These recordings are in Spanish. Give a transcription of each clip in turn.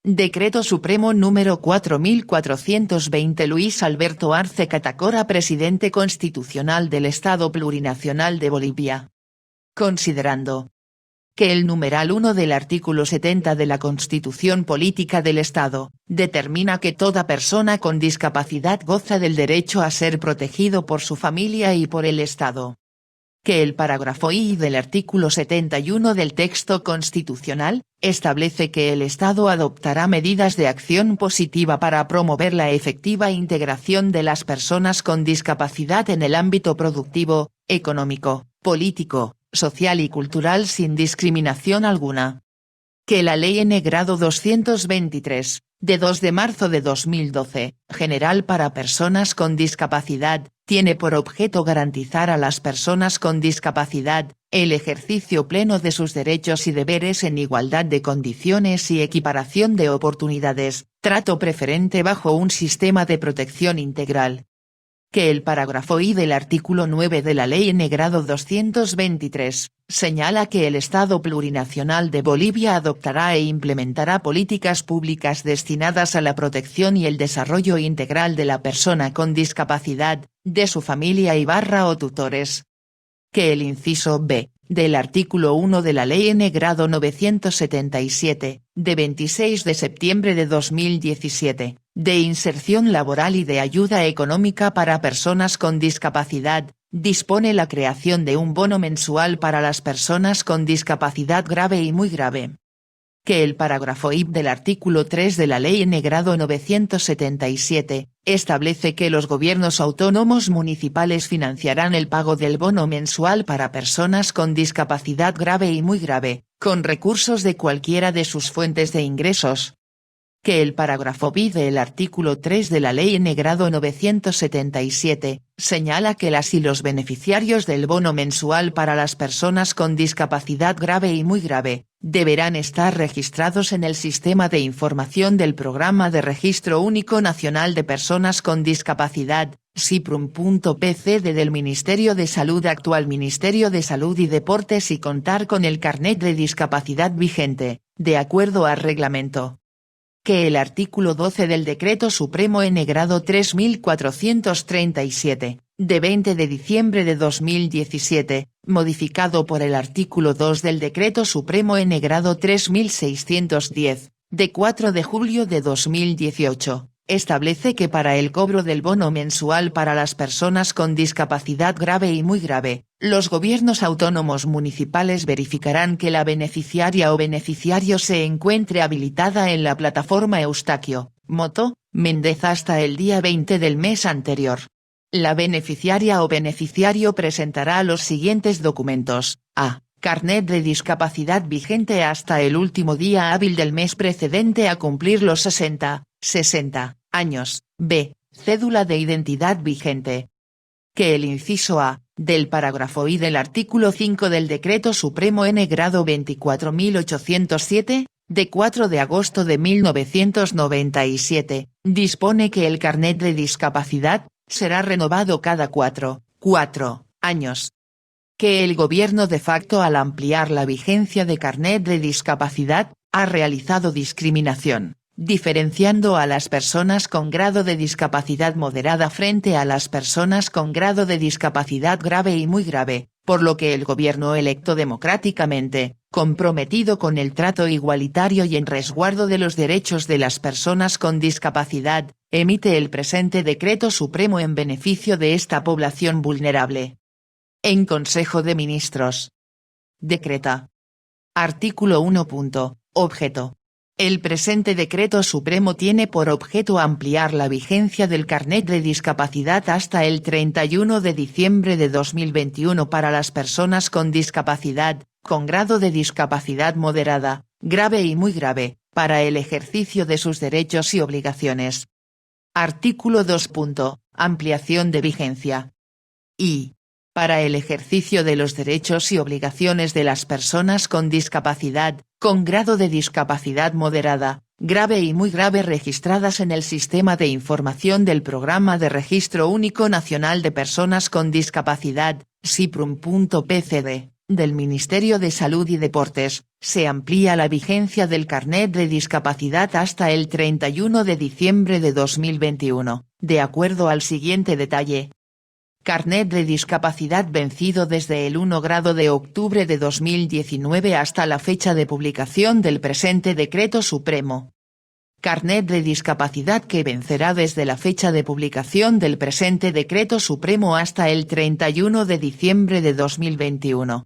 Decreto Supremo número 4420 Luis Alberto Arce Catacora Presidente Constitucional del Estado Plurinacional de Bolivia. Considerando que el numeral 1 del artículo 70 de la Constitución Política del Estado, determina que toda persona con discapacidad goza del derecho a ser protegido por su familia y por el Estado. Que el parágrafo I del artículo 71 del texto constitucional, establece que el Estado adoptará medidas de acción positiva para promover la efectiva integración de las personas con discapacidad en el ámbito productivo, económico, político, social y cultural sin discriminación alguna. Que la Ley N. Grado 223, de 2 de marzo de 2012, General para Personas con Discapacidad, tiene por objeto garantizar a las personas con discapacidad, el ejercicio pleno de sus derechos y deberes en igualdad de condiciones y equiparación de oportunidades, trato preferente bajo un sistema de protección integral. Que el parágrafo I del artículo 9 de la Ley N. Grado 223, señala que el Estado Plurinacional de Bolivia adoptará e implementará políticas públicas destinadas a la protección y el desarrollo integral de la persona con discapacidad, de su familia o tutores. Que el inciso B, del artículo 1 de la Ley N. Grado 977, de 26 de septiembre de 2017, de inserción laboral y de ayuda económica para personas con discapacidad, dispone la creación de un bono mensual para las personas con discapacidad grave y muy grave. Que el parágrafo I del artículo 3 de la Ley N. Grado 977, establece que los gobiernos autónomos municipales financiarán el pago del bono mensual para personas con discapacidad grave y muy grave, con recursos de cualquiera de sus fuentes de ingresos. Que el parágrafo B del artículo 3 de la Ley N. Grado 977, señala que las y los beneficiarios del bono mensual para las personas con discapacidad grave y muy grave, deberán estar registrados en el Sistema de Información del Programa de Registro Único Nacional de Personas con Discapacidad, SIPRUM.pcd del Ministerio de Salud actual Ministerio de Salud y Deportes y contar con el carnet de discapacidad vigente, de acuerdo al reglamento. Que el artículo 12 del Decreto Supremo N. Grado 3437, de 20 de diciembre de 2017, modificado por el artículo 2 del Decreto Supremo N. Grado 3610, de 4 de julio de 2018, establece que para el cobro del bono mensual para las personas con discapacidad grave y muy grave, los gobiernos autónomos municipales verificarán que la beneficiaria o beneficiario se encuentre habilitada en la plataforma Eustaquio, Moto, Méndez hasta el día 20 del mes anterior. La beneficiaria o beneficiario presentará los siguientes documentos: a. Carnet de discapacidad vigente hasta el último día hábil del mes precedente a cumplir los 60 años. B. Cédula de identidad vigente. Que el inciso A, del parágrafo I del artículo 5 del Decreto Supremo N. Grado 24807, de 4 de agosto de 1997, dispone que el carnet de discapacidad será renovado cada 4 años. Que el gobierno de facto al ampliar la vigencia de carnet de discapacidad, ha realizado discriminación, diferenciando a las personas con grado de discapacidad moderada frente a las personas con grado de discapacidad grave y muy grave, por lo que el gobierno electo democráticamente, comprometido con el trato igualitario y en resguardo de los derechos de las personas con discapacidad, emite el presente Decreto Supremo en beneficio de esta población vulnerable. En Consejo de Ministros. Decreta. Artículo 1. Objeto. El presente Decreto Supremo tiene por objeto ampliar la vigencia del carnet de discapacidad hasta el 31 de diciembre de 2021 para las personas con discapacidad, con grado de discapacidad moderada, grave y muy grave, para el ejercicio de sus derechos y obligaciones. Artículo 2. Ampliación de vigencia. Y. Para el ejercicio de los derechos y obligaciones de las personas con discapacidad, con grado de discapacidad moderada, grave y muy grave registradas en el Sistema de Información del Programa de Registro Único Nacional de Personas con Discapacidad, SIPRUM.pcd, del Ministerio de Salud y Deportes, se amplía la vigencia del carnet de discapacidad hasta el 31 de diciembre de 2021, de acuerdo al siguiente detalle. Carnet de discapacidad vencido desde el 1 grado de octubre de 2019 hasta la fecha de publicación del presente Decreto Supremo. Carnet de discapacidad que vencerá desde la fecha de publicación del presente Decreto Supremo hasta el 31 de diciembre de 2021.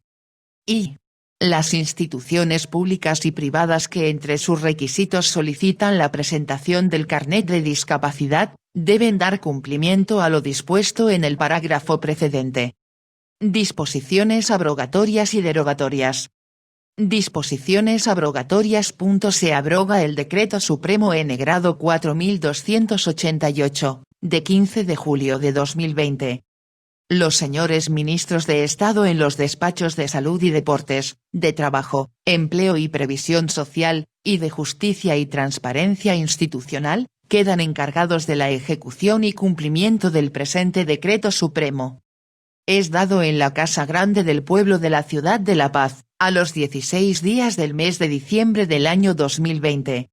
Y las instituciones públicas y privadas que entre sus requisitos solicitan la presentación del carnet de discapacidad, deben dar cumplimiento a lo dispuesto en el parágrafo precedente. Disposiciones abrogatorias y derogatorias. Disposiciones abrogatorias. Se abroga el Decreto Supremo N grado 4288, de 15 de julio de 2020. Los señores ministros de Estado en los despachos de Salud y Deportes, de Trabajo, Empleo y Previsión Social, y de Justicia y Transparencia Institucional, quedan encargados de la ejecución y cumplimiento del presente Decreto Supremo. Es dado en la Casa Grande del Pueblo de la Ciudad de La Paz, a los 16 días del mes de diciembre del año 2020.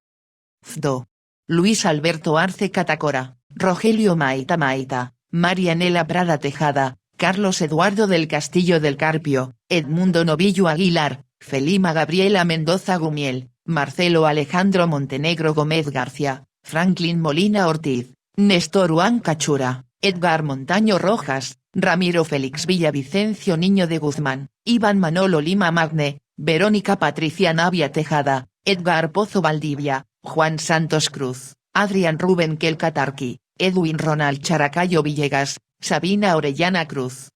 FDO. Luis Alberto Arce Catacora, Rogelio Maita Maita, Marianela Prada Tejada, Carlos Eduardo del Castillo del Carpio, Edmundo Novillo Aguilar, Felima Gabriela Mendoza Gumiel, Marcelo Alejandro Montenegro Gómez García, Franklin Molina Ortiz, Néstor Juan Cachura, Edgar Montaño Rojas, Ramiro Félix Villavicencio Niño de Guzmán, Iván Manolo Lima Magne, Verónica Patricia Navia Tejada, Edgar Pozo Valdivia, Juan Santos Cruz, Adrián Rubén Kelcatarqui, Edwin Ronald Characayo Villegas, Sabina Orellana Cruz,